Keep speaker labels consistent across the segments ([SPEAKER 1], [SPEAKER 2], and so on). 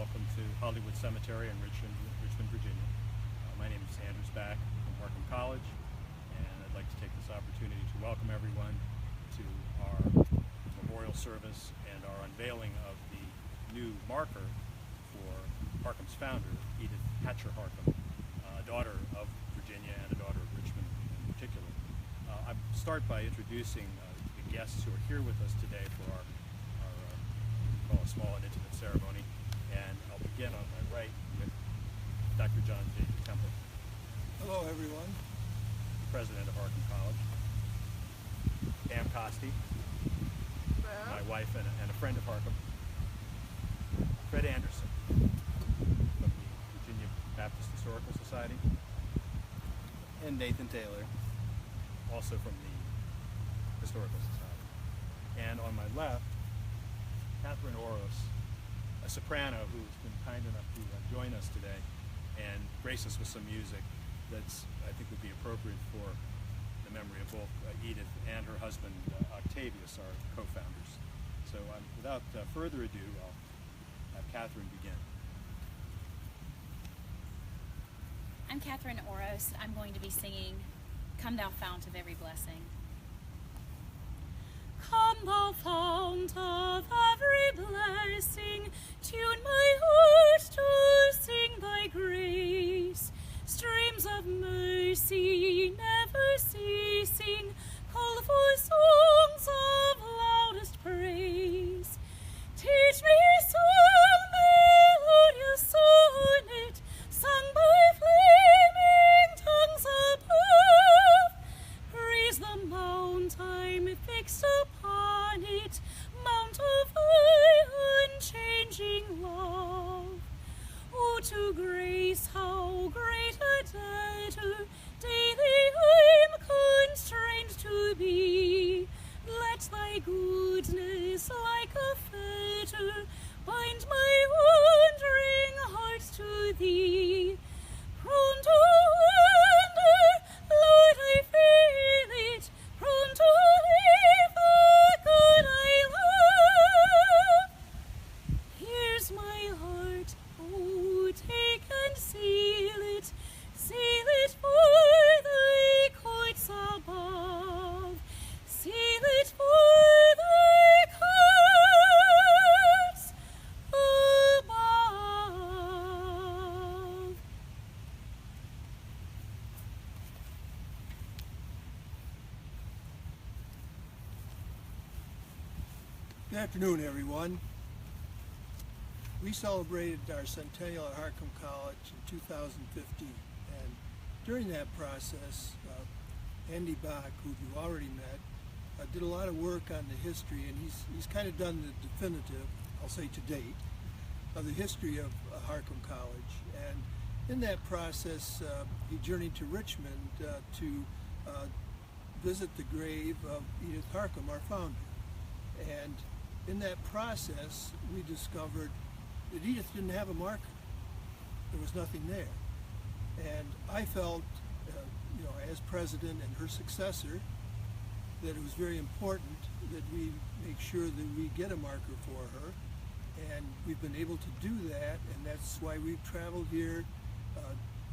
[SPEAKER 1] welcome to Hollywood Cemetery in Richmond, Virginia. My name is Andrew Back from Harcum College, and I'd like to take this opportunity to welcome everyone to our memorial service and our unveiling of the new marker for Harcum's founder, Edith Harcum, a daughter of Virginia and a daughter of Richmond in particular. I'll start by introducing the guests who are here with us today for our we call a small and intimate ceremony. And I'll begin on my right with Dr. John J. Temple.
[SPEAKER 2] Hello, everyone.
[SPEAKER 1] President of Harcum College. Pam Costi, my wife and a friend of Harcum. Fred Anderson from the Virginia Baptist Historical Society.
[SPEAKER 3] And Nathan Taylor,
[SPEAKER 1] also from the Historical Society. And on my left, Catherine Oros, a soprano who's been kind enough to join us today and grace us with some music that's, I think, would be appropriate for the memory of both Edith and her husband, Octavius, our co-founders. So without further ado, I'll have Catherine begin.
[SPEAKER 4] I'm Catherine Oros. I'm going to be singing Come Thou Fount of Every Blessing. Come thou fount of every blessing, tune my heart to sing thy grace. Streams of mercy never ceasing, call for songs of loudest praise. Teach me some melodious sonnet, sung by flaming tongues above. Praise the mount I'm fixed upon it, mount of thy unchanging love. Oh, to grace how great a debtor daily I'm constrained to be. Let thy goodness like a fetter bind my wandering heart to thee. Prone to wander, Lord, I feel it, prone to leave the good I love. Here's my heart, oh, take and seal it for thy courts above. Seal it for thy courts above.
[SPEAKER 2] Good afternoon, everyone. We celebrated our centennial at Harcum College in 2015, and during that process, Andy Bach, who you already met, did a lot of work on the history, and he's kind of done the definitive, I'll say to date, of the history of Harcum College. And in that process, he journeyed to Richmond to visit the grave of Edith Harcum, our founder. And in that process, we discovered that Edith didn't have a marker. There was nothing there. And I felt, as president and her successor, that it was very important that we make sure that we get a marker for her. And we've been able to do that, and that's why we've traveled here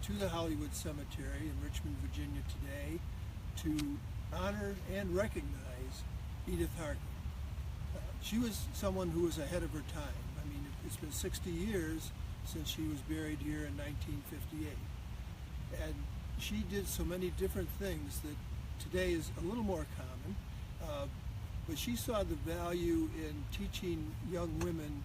[SPEAKER 2] to the Hollywood Cemetery in Richmond, Virginia today to honor and recognize Edith Harcum. She was someone who was ahead of her time. I mean, it's been 60 years since she was buried here in 1958. And she did so many different things that today is a little more common, but she saw the value in teaching young women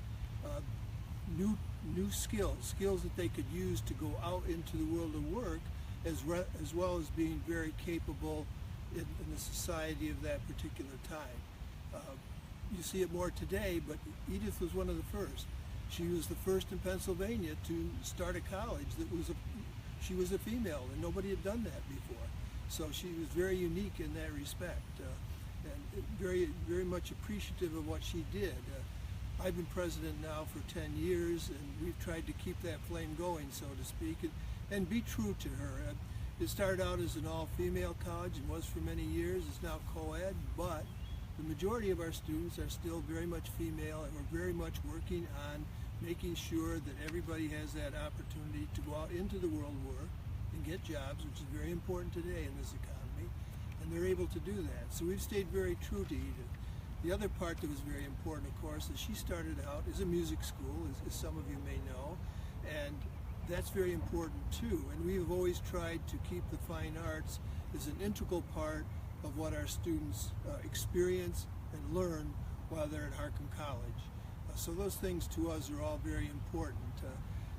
[SPEAKER 2] new skills that they could use to go out into the world of work, as well as being very capable in the society of that particular time. You see it more today, but Edith was one of the first. She was the first in Pennsylvania to start a college she was a female, and nobody had done that before. So she was very unique in that respect, and very, very much appreciative of what she did. I've been president now for 10 years, and we've tried to keep that flame going, so to speak, and be true to her. It started out as an all-female college and was for many years. It's now co-ed, but the majority of our students are still very much female, and we're very much working on making sure that everybody has that opportunity to go out into the world work and get jobs, which is very important today in this economy, and they're able to do that. So we've stayed very true to Edith. The other part that was very important, of course, is she started out as a music school, as some of you may know, and that's very important too. And we have always tried to keep the fine arts as an integral part of what our students experience and learn while they're at Harcum College. So those things to us are all very important.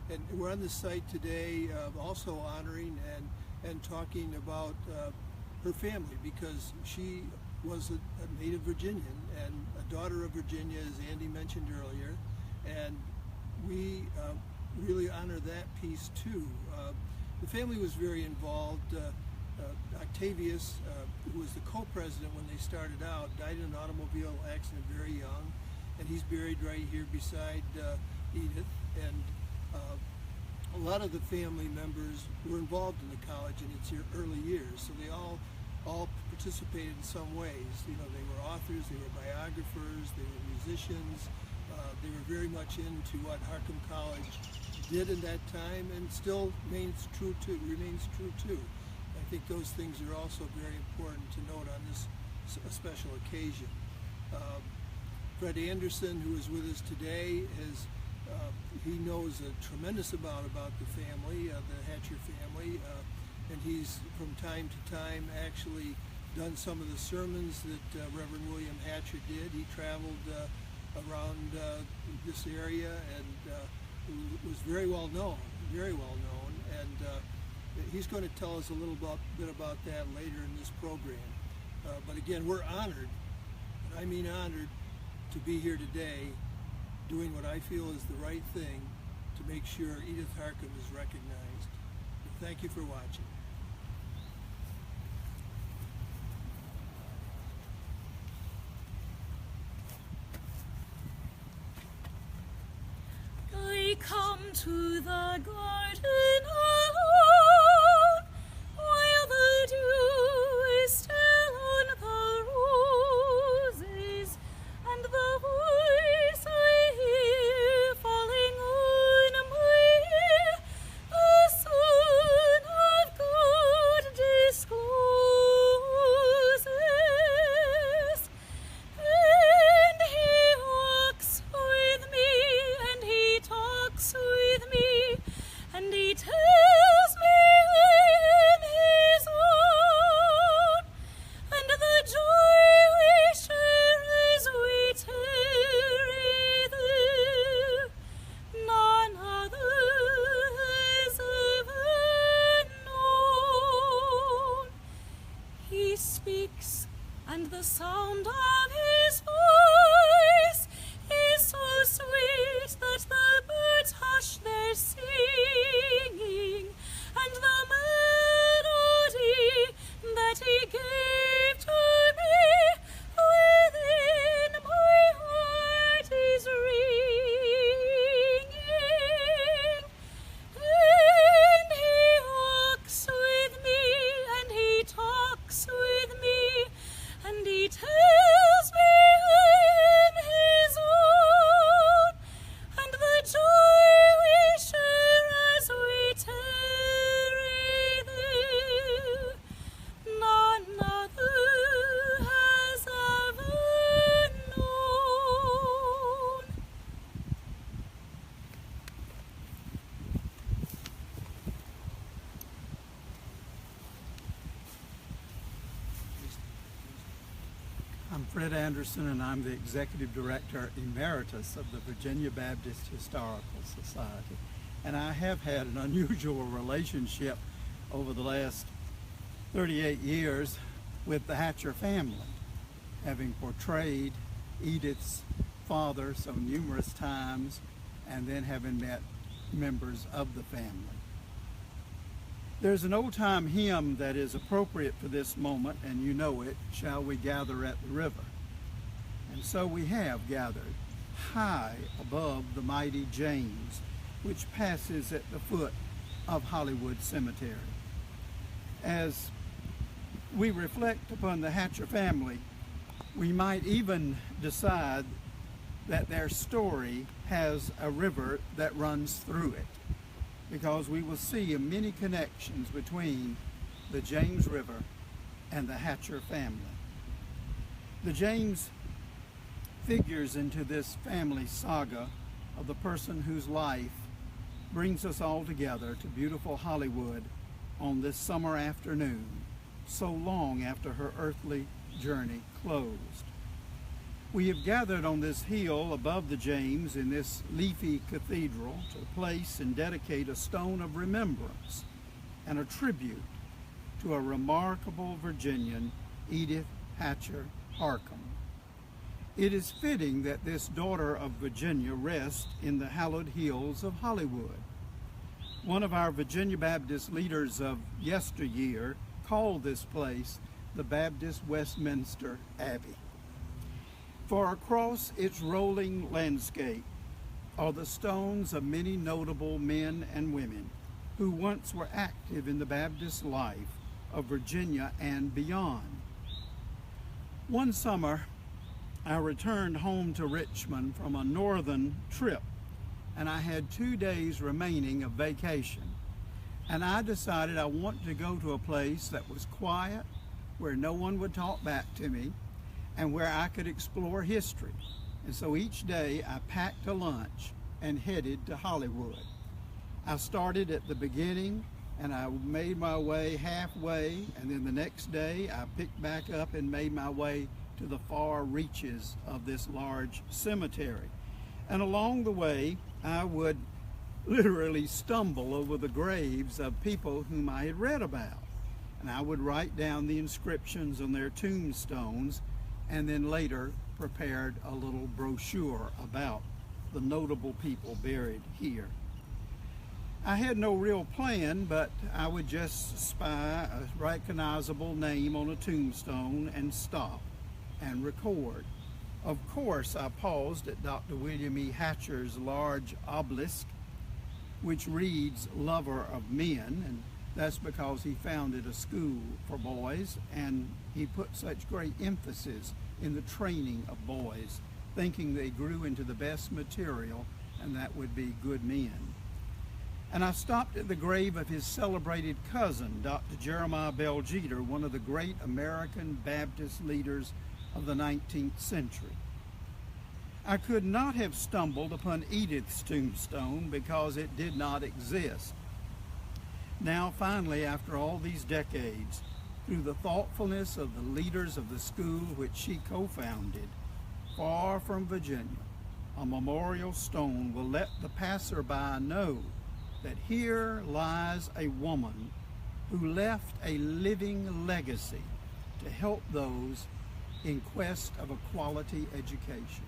[SPEAKER 2] And we're on the site today also honoring and talking about her family, because she was a native Virginian and a daughter of Virginia, as Andy mentioned earlier, and we really honor that piece too. The family was very involved. Octavius, who was the co-president when they started out, died in an automobile accident very young, and he's buried right here beside Edith. And a lot of the family members were involved in the college in its early years, so they all participated in some ways. You know, they were authors, they were biographers, they were musicians. They were very much into what Harcum College did in that time, and still remains true too. I think those things are also very important to note on this special occasion. Fred Anderson, who is with us today, he knows a tremendous amount about the family, the Hatcher family, and he's from time to time actually done some of the sermons that Reverend William Hatcher did. He traveled around this area and was very well known, and he's going to tell us a little bit about that later in this program. But again, we're honored, and I mean honored, to be here today doing what I feel is the right thing to make sure Edith Harcum is recognized. Thank you for watching.
[SPEAKER 5] I come to the garden alone, while the dew is still on the roses, and the voice I hear falling on my ear, the Son of God discloses. And he walks with me, and he talks with me, and he tells me I am his own, and the joy we share as we tarry there, none other has ever known. He speaks, and the sound of his voice is so sweet that the birds hush their singing, and the melody that he gave to me within my heart is ringing. And he walks with me, and he talks with me, and he tells me I am his own, and the joy we share as we tarry there, none other has ever known.
[SPEAKER 6] I'm Fred Anderson, and I'm the Executive Director Emeritus of the Virginia Baptist Historical Society. And I have had an unusual relationship over the last 38 years with the Hatcher family, having portrayed Edith's father so numerous times, and then having met members of the family. There's an old-time hymn that is appropriate for this moment, and you know it, "Shall we gather at the river?" And so we have gathered high above the mighty James, which passes at the foot of Hollywood Cemetery. As we reflect upon the Hatcher family, we might even decide that their story has a river that runs through it, because we will see many connections between the James River and the Hatcher family. The James figures into this family saga of the person whose life brings us all together to beautiful Hollywood on this summer afternoon, so long after her earthly journey closed. We have gathered on this hill above the James in this leafy cathedral to place and dedicate a stone of remembrance and a tribute to a remarkable Virginian, Edith Harcum. It is fitting that this daughter of Virginia rest in the hallowed hills of Hollywood. One of our Virginia Baptist leaders of yesteryear called this place the Baptist Westminster Abbey. For across its rolling landscape are the stones of many notable men and women who once were active in the Baptist life of Virginia and beyond. One summer, I returned home to Richmond from a northern trip, and I had 2 days remaining of vacation. And I decided I wanted to go to a place that was quiet, where no one would talk back to me, and where I could explore history. And so each day I packed a lunch and headed to Hollywood. I started at the beginning and I made my way halfway, and then the next day I picked back up and made my way to the far reaches of this large cemetery. And along the way I would literally stumble over the graves of people whom I had read about. And I would write down the inscriptions on their tombstones, and then later prepared a little brochure about the notable people buried here. I had no real plan, but I would just spy a recognizable name on a tombstone and stop and record. Of course, I paused at Dr. William E. Hatcher's large obelisk, which reads "Lover of Men," and that's because he founded a school for boys, and he put such great emphasis in the training of boys, thinking they grew into the best material, and that would be good men. And I stopped at the grave of his celebrated cousin, Dr. Jeremiah Bell Jeter, one of the great American Baptist leaders of the 19th century. I could not have stumbled upon Edith's tombstone because it did not exist. Now, finally, after all these decades, through the thoughtfulness of the leaders of the school which she co-founded, far from Virginia, a memorial stone will let the passerby know that here lies a woman who left a living legacy to help those in quest of a quality education.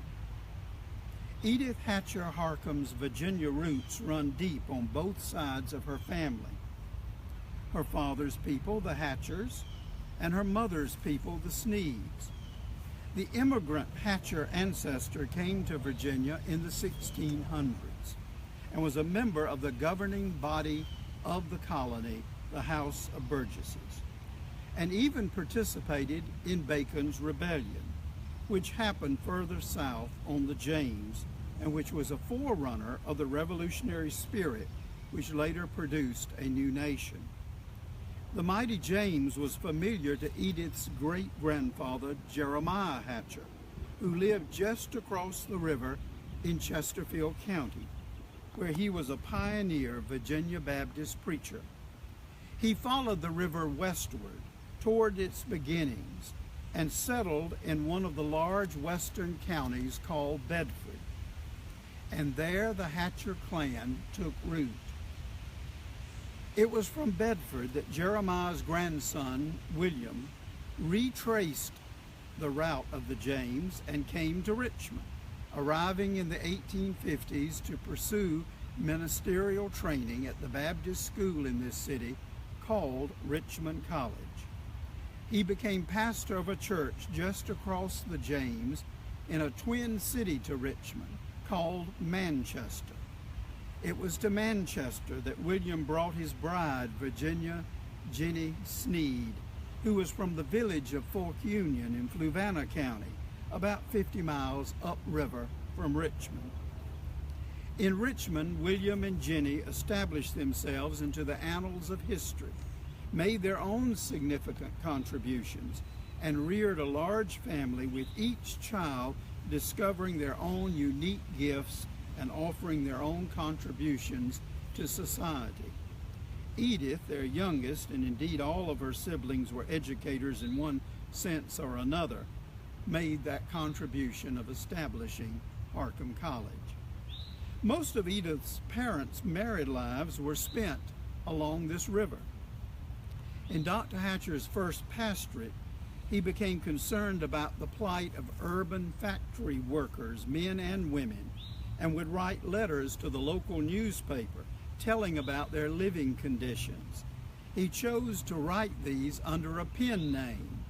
[SPEAKER 6] Edith Harcum's Virginia roots run deep on both sides of her family. Her father's people, the Hatchers, and her mother's people, the Sneeds. The immigrant Hatcher ancestor came to Virginia in the 1600s and was a member of the governing body of the colony, the House of Burgesses, and even participated in Bacon's Rebellion, which happened further south on the James, and which was a forerunner of the revolutionary spirit which later produced a new nation. The mighty James was familiar to Edith's great-grandfather, Jeremiah Hatcher, who lived just across the river in Chesterfield County, where he was a pioneer Virginia Baptist preacher. He followed the river westward toward its beginnings and settled in one of the large western counties called Bedford. And there the Hatcher clan took root. It was from Bedford that Jeremiah's grandson, William, retraced the route of the James and came to Richmond, arriving in the 1850s to pursue ministerial training at the Baptist school in this city called Richmond College. He became pastor of a church just across the James in a twin city to Richmond called Manchester. It was to Manchester that William brought his bride, Virginia Jenny Sneed, who was from the village of Fork Union in Fluvanna County, about 50 miles upriver from Richmond. In Richmond, William and Jenny established themselves into the annals of history, made their own significant contributions, and reared a large family, with each child discovering their own unique gifts and offering their own contributions to society. Edith, their youngest, and indeed all of her siblings were educators in one sense or another, made that contribution of establishing Harcum College. Most of Edith's parents' married lives were spent along this river. In Dr. Hatcher's first pastorate, he became concerned about the plight of urban factory workers, men and women, and would write letters to the local newspaper telling about their living conditions. He chose to write these under a pen name.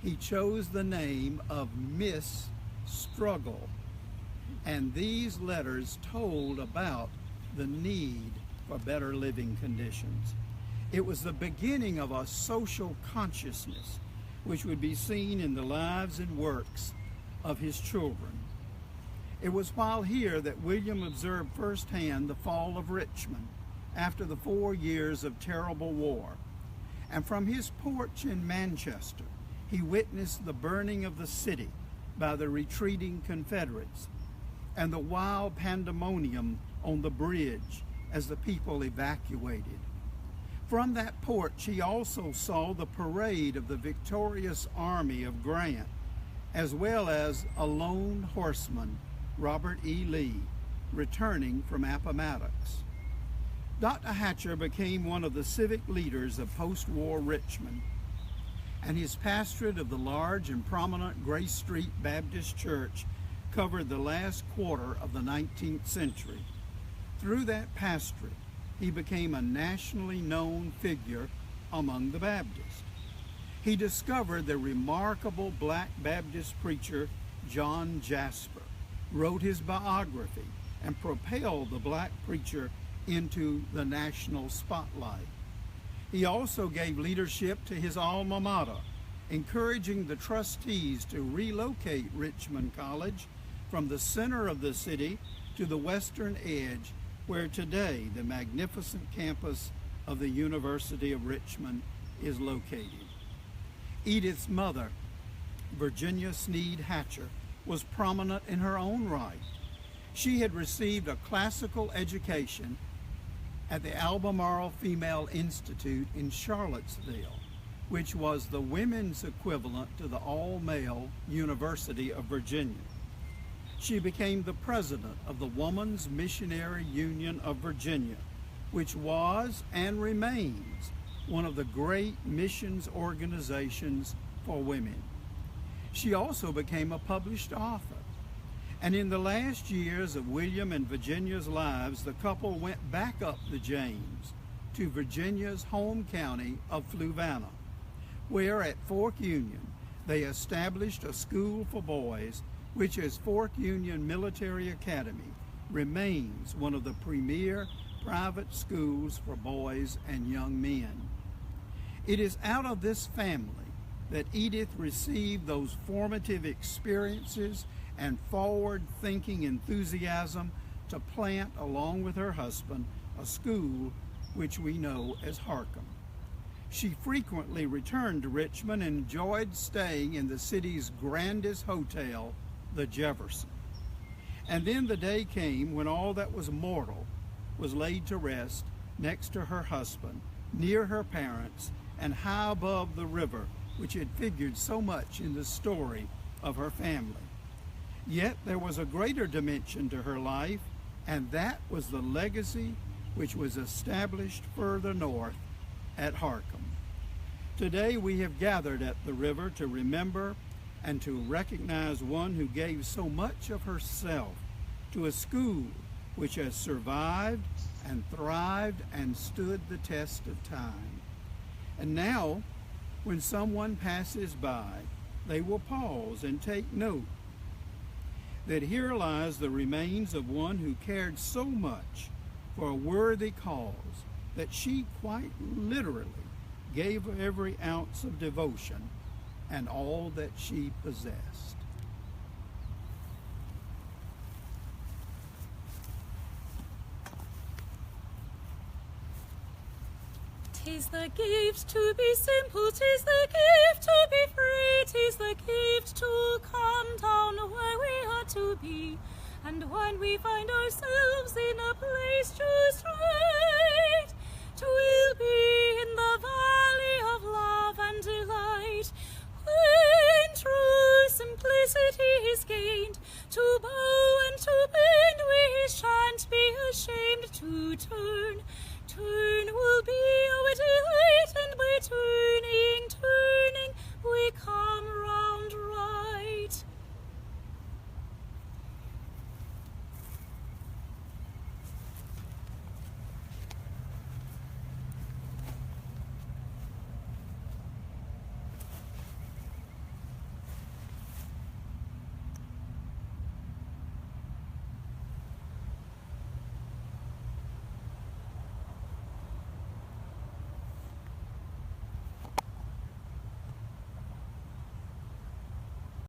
[SPEAKER 6] He chose the name of Miss Struggle, and these letters told about the need for better living conditions. It was the beginning of a social consciousness which would be seen in the lives and works of his children. It was while here that William observed firsthand the fall of Richmond after the 4 years of terrible war. And from his porch in Manchester, he witnessed the burning of the city by the retreating Confederates and the wild pandemonium on the bridge as the people evacuated. From that porch, he also saw the parade of the victorious army of Grant, as well as a lone horseman, Robert E. Lee, returning from Appomattox. Dr. Hatcher became one of the civic leaders of post-war Richmond, and his pastorate of the large and prominent Grace Street Baptist Church covered the last quarter of the 19th century. Through that pastorate, he became a nationally known figure among the Baptists. He discovered the remarkable black Baptist preacher John Jasper, wrote his biography, and propelled the black preacher into the national spotlight. He also gave leadership to his alma mater, encouraging the trustees to relocate Richmond College from the center of the city to the western edge, where today the magnificent campus of the University of Richmond is located. Edith's mother, Virginia Sneed Hatcher, was prominent in her own right. She had received a classical education at the Albemarle Female Institute in Charlottesville, which was the women's equivalent to the all-male University of Virginia. She became the president of the Woman's Missionary Union of Virginia, which was and remains one of the great missions organizations for women. She also became a published author. And in the last years of William and Virginia's lives, the couple went back up the James to Virginia's home county of Fluvanna, where at Fork Union they established a school for boys, which as Fork Union Military Academy remains one of the premier private schools for boys and young men. It is out of this family that Edith received those formative experiences and forward-thinking enthusiasm to plant, along with her husband, a school which we know as Harcum. She frequently returned to Richmond and enjoyed staying in the city's grandest hotel, the Jefferson. And then the day came when all that was mortal was laid to rest next to her husband, near her parents, and high above the river, which had figured so much in the story of her family. Yet there was a greater dimension to her life, and that was the legacy which was established further north at Harcum. Today we have gathered at the river to remember and to recognize one who gave so much of herself to a school which has survived and thrived and stood the test of time. And now, when someone passes by, they will pause and take note that here lies the remains of one who cared so much for a worthy cause that she quite literally gave every ounce of devotion and all that she possessed.
[SPEAKER 5] 'Tis the gift to be simple, 'tis the gift to be free, 'tis the gift to come down where we are to be. And when we find ourselves in a place just right, 'twill be in the valley of love and delight. When true simplicity is gained, to bow and to bend we shan't be ashamed to turn. Turn will be our delight, and by turning, we come